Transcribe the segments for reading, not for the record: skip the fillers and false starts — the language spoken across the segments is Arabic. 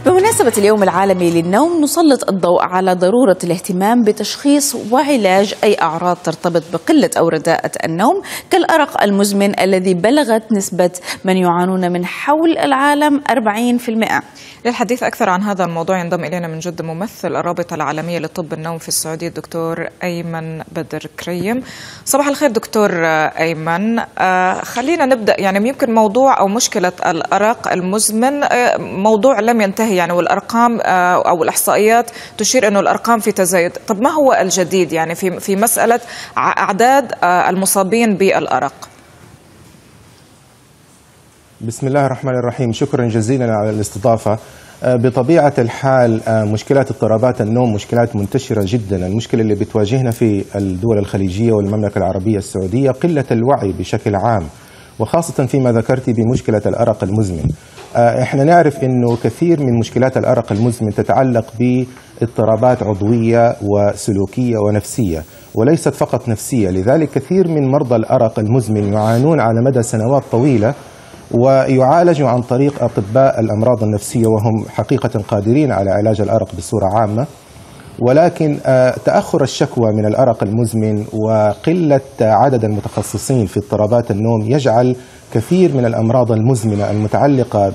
بمناسبة اليوم العالمي للنوم نسلط الضوء على ضرورة الاهتمام بتشخيص وعلاج أي أعراض ترتبط بقلة أو رداءة النوم كالأرق المزمن الذي بلغت نسبة من يعانون من حول العالم 40%. للحديث أكثر عن هذا الموضوع ينضم إلينا من جدة ممثل الرابطة العالمية لطب النوم في السعودية الدكتور أيمن بدر كريم. صباح الخير دكتور أيمن. خلينا نبدأ، يعني يمكن موضوع أو مشكلة الأرق المزمن موضوع لم ينتهي، يعني والأرقام أو الإحصائيات تشير أنه الأرقام في تزايد. طب ما هو الجديد يعني في مسألة أعداد المصابين بالأرق؟ بسم الله الرحمن الرحيم، شكرا جزيلا على الاستضافة. بطبيعة الحال مشكلات اضطرابات النوم مشكلات منتشرة جدا. المشكلة اللي بتواجهنا في الدول الخليجية والمملكة العربية السعودية قلة الوعي بشكل عام، وخاصة فيما ذكرت بمشكلة الأرق المزمن. احنا نعرف انه كثير من مشكلات الأرق المزمن تتعلق باضطرابات عضوية وسلوكية ونفسية، وليست فقط نفسية. لذلك كثير من مرضى الأرق المزمن يعانون على مدى سنوات طويلة ويعالجوا عن طريق أطباء الأمراض النفسية، وهم حقيقة قادرين على علاج الأرق بصورة عامة. ولكن تأخر الشكوى من الأرق المزمن وقلة عدد المتخصصين في اضطرابات النوم يجعل كثير من الأمراض المزمنة المتعلقة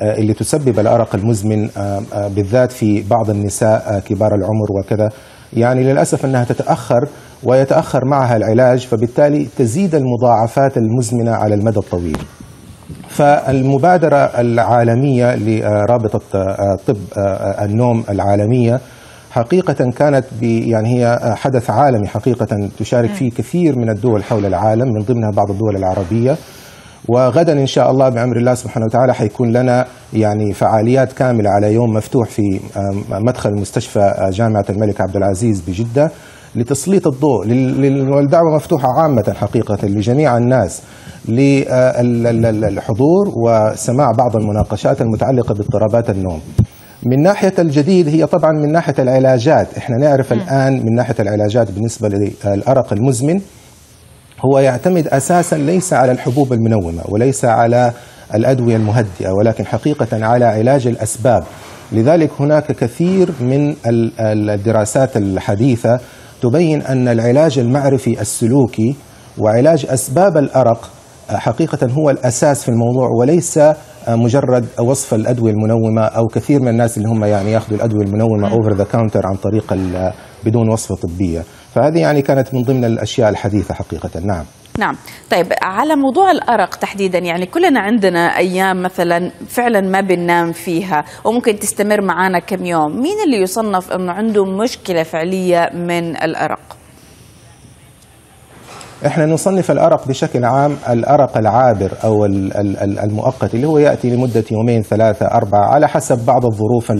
اللي تسبب الأرق المزمن بالذات في بعض النساء كبار العمر وكذا، يعني للأسف أنها تتأخر ويتأخر معها العلاج، فبالتالي تزيد المضاعفات المزمنة على المدى الطويل. فالمبادرة العالمية لرابطة طب النوم العالمية حقيقة كانت يعني هي حدث عالمي حقيقة تشارك فيه كثير من الدول حول العالم، من ضمنها بعض الدول العربية. وغدا إن شاء الله بأمر الله سبحانه وتعالى حيكون لنا يعني فعاليات كاملة على يوم مفتوح في مدخل مستشفى جامعة الملك عبد العزيز بجدة لتسليط الضوء، والدعوة مفتوحة عامة حقيقة لجميع الناس للحضور وسماع بعض المناقشات المتعلقة باضطرابات النوم. من ناحية الجديد هي طبعا من ناحية العلاجات، احنا نعرف الآن من ناحية العلاجات بالنسبة للأرق المزمن هو يعتمد أساسا ليس على الحبوب المنومة وليس على الأدوية المهدئة، ولكن حقيقة على علاج الأسباب. لذلك هناك كثير من الدراسات الحديثة تبين أن العلاج المعرفي السلوكي وعلاج أسباب الأرق حقيقة هو الأساس في الموضوع، وليس مجرد وصف الأدوية المنومة أو كثير من الناس اللي هم يعني يأخذوا الأدوية المنومة over the counter عن طريق بدون وصفة طبية. فهذه يعني كانت من ضمن الأشياء الحديثة حقيقة. نعم. طيب على موضوع الأرق تحديدا، يعني كلنا عندنا أيام مثلا فعلا ما بننام فيها وممكن تستمر معنا كم يوم، مين اللي يصنف أنه عنده مشكلة فعلية من الأرق؟ احنا نصنف الأرق بشكل عام الأرق العابر أو المؤقت اللي هو يأتي لمدة يومين 3 4 على حسب بعض الظروف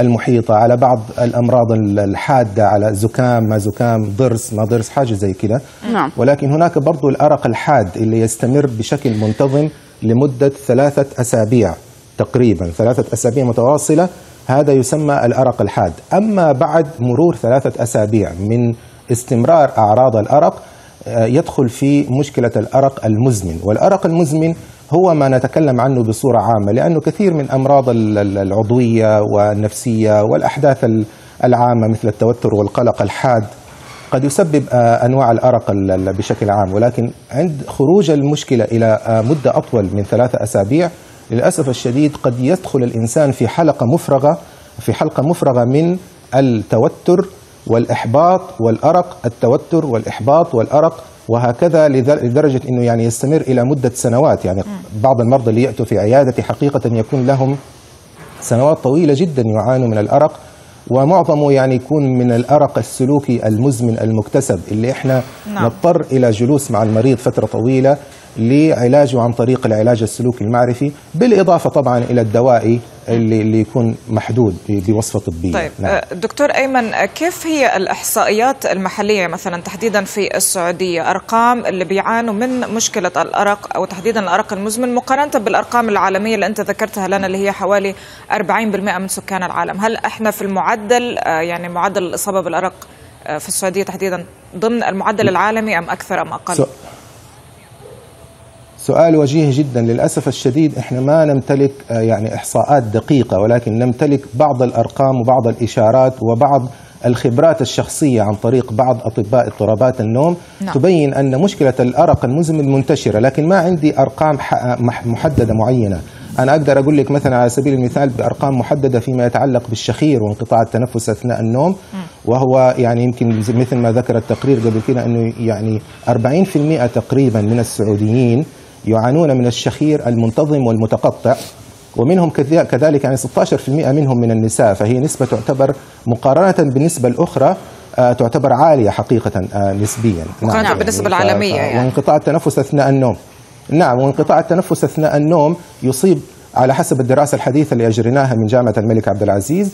المحيطة، على بعض الأمراض الحادة، على زكام ما زكام، ضرس ما ضرس، حاجة زي كده. نعم. ولكن هناك برضو الأرق الحاد اللي يستمر بشكل منتظم لمدة 3 أسابيع تقريبا، 3 أسابيع متواصلة، هذا يسمى الأرق الحاد. أما بعد مرور 3 أسابيع من استمرار أعراض الأرق يدخل في مشكلة الأرق المزمن. والأرق المزمن هو ما نتكلم عنه بصورة عامة، لأنه كثير من أمراض العضوية والنفسية والأحداث العامة مثل التوتر والقلق الحاد قد يسبب أنواع الأرق بشكل عام. ولكن عند خروج المشكلة إلى مدة أطول من 3 أسابيع للأسف الشديد قد يدخل الإنسان في حلقة مفرغة من التوتر والإحباط والأرق، التوتر والإحباط والأرق، وهكذا لدرجة أنه يعني يستمر إلى مدة سنوات. يعني بعض المرضى اللي يأتوا في عيادتي حقيقة يكون لهم سنوات طويلة جدا يعانوا من الأرق، ومعظمه يعني يكون من الأرق السلوكي المزمن المكتسب اللي احنا نضطر إلى جلوس مع المريض فترة طويلة لعلاجه عن طريق العلاج السلوكي المعرفي، بالإضافة طبعا إلى الدوائي اللي يكون محدود بوصفة طبية. طيب دكتور أيمن، كيف هي الإحصائيات المحلية مثلا تحديدا في السعودية، أرقام اللي بيعانوا من مشكلة الأرق أو تحديدا الأرق المزمن مقارنة بالأرقام العالمية اللي أنت ذكرتها لنا اللي هي حوالي 40% من سكان العالم؟ هل احنا في المعدل يعني معدل الإصابة بالأرق في السعودية تحديدا ضمن المعدل العالمي أم أكثر أم أقل؟ سؤال وجيه جدا. للأسف الشديد احنا ما نمتلك يعني إحصاءات دقيقة، ولكن نمتلك بعض الأرقام وبعض الإشارات وبعض الخبرات الشخصية عن طريق بعض أطباء اضطرابات النوم تبين أن مشكلة الأرق المزمن منتشرة، لكن ما عندي أرقام محددة معينة. أنا أقدر أقول لك مثلا على سبيل المثال بأرقام محددة فيما يتعلق بالشخير وانقطاع التنفس أثناء النوم، وهو يعني يمكن مثل ما ذكر التقرير قبل كده أنه يعني 40% تقريبا من السعوديين يعانون من الشخير المنتظم والمتقطع، ومنهم كذلك يعني 16% منهم من النساء، فهي نسبة تعتبر مقارنة بالنسبة الأخرى تعتبر عالية حقيقة نسبيا. نعم بالنسبة العالمية يعني. وانقطاع التنفس أثناء النوم، نعم، وانقطاع التنفس أثناء النوم يصيب على حسب الدراسة الحديثة اللي أجريناها من جامعة الملك عبد العزيز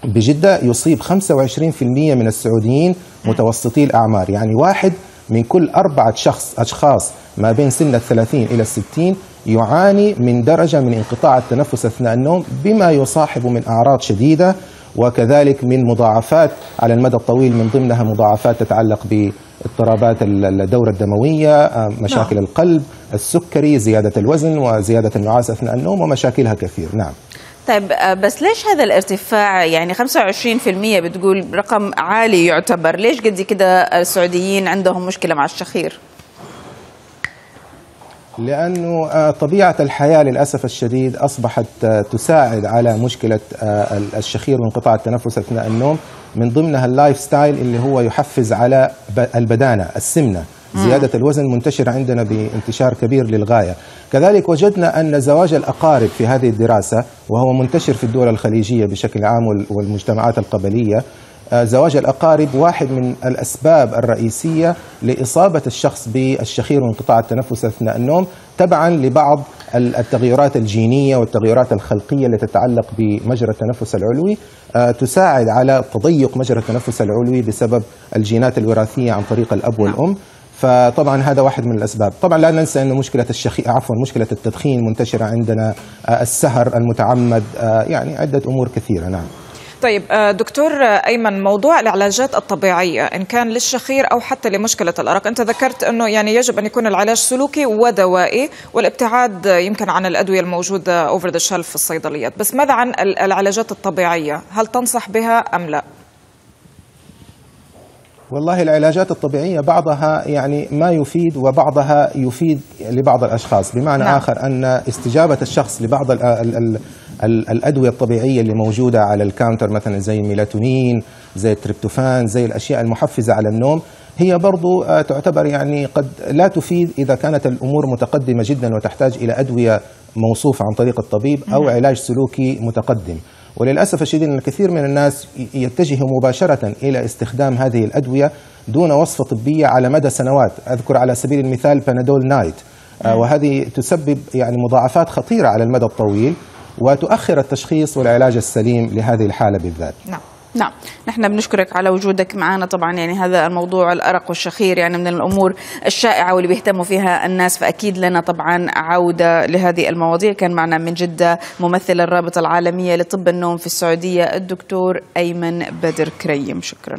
بجدة يصيب 25% من السعوديين متوسطي الأعمار، يعني 1 من كل 4 أشخاص ما بين سن 30 إلى 60 يعاني من درجة من انقطاع التنفس أثناء النوم، بما يصاحب من أعراض شديدة وكذلك من مضاعفات على المدى الطويل، من ضمنها مضاعفات تتعلق باضطرابات الدورة الدموية، مشاكل القلب، السكري، زيادة الوزن وزيادة النعاس أثناء النوم ومشاكلها كثير. نعم. طيب بس ليش هذا الارتفاع؟ يعني 25% بتقول رقم عالي يعتبر، ليش قد كده السعوديين عندهم مشكلة مع الشخير؟ لأنه طبيعة الحياة للأسف الشديد أصبحت تساعد على مشكلة الشخير وانقطاع التنفس أثناء النوم، من ضمنها اللايف ستايل اللي هو يحفز على البدانة، السمنة، زيادة الوزن منتشرة عندنا بانتشار كبير للغاية. كذلك وجدنا أن زواج الأقارب في هذه الدراسة، وهو منتشر في الدول الخليجية بشكل عام والمجتمعات القبلية، زواج الأقارب واحد من الأسباب الرئيسية لإصابة الشخص بالشخير وانقطاع التنفس أثناء النوم، تبعا لبعض التغيرات الجينية والتغيرات الخلقية التي تتعلق بمجرى التنفس العلوي، تساعد على تضيق مجرى التنفس العلوي بسبب الجينات الوراثية عن طريق الأب والأم. فطبعا هذا واحد من الأسباب. طبعا لا ننسى أن مشكلة التدخين منتشرة عندنا، السهر المتعمد، يعني عدة أمور كثيرة. نعم. طيب دكتور أيمن، موضوع العلاجات الطبيعية إن كان للشخير أو حتى لمشكلة الأرق، أنت ذكرت أنه يعني يجب أن يكون العلاج سلوكي ودوائي والابتعاد يمكن عن الأدوية الموجودة أوفر ذا شيلف في الصيدليات، بس ماذا عن العلاجات الطبيعية؟ هل تنصح بها أم لا؟ والله العلاجات الطبيعية بعضها يعني ما يفيد وبعضها يفيد لبعض الأشخاص، بمعنى آخر أن استجابة الشخص لبعض الأدوية الطبيعية اللي موجودة على الكاونتر مثلا زي الميلاتونين، زي التريبتوفان، زي الأشياء المحفزة على النوم، هي برضو تعتبر يعني قد لا تفيد إذا كانت الأمور متقدمة جدا وتحتاج إلى أدوية موصوفة عن طريق الطبيب أو علاج سلوكي متقدم. وللأسف الشديد أن الكثير من الناس يتجه مباشرة إلى استخدام هذه الأدوية دون وصفة طبية على مدى سنوات. أذكر على سبيل المثال بانادول نايت، وهذه تسبب يعني مضاعفات خطيرة على المدى الطويل وتؤخر التشخيص والعلاج السليم لهذه الحالة بالذات. نعم، نحن بنشكرك على وجودك معنا. طبعا يعني هذا الموضوع الأرق والشخير يعني من الأمور الشائعة واللي بيهتموا فيها الناس، فأكيد لنا طبعا عودة لهذه المواضيع. كان معنا من جدة ممثل الرابطة العالمية لطب النوم في السعودية الدكتور أيمن بدر كريم. شكرا.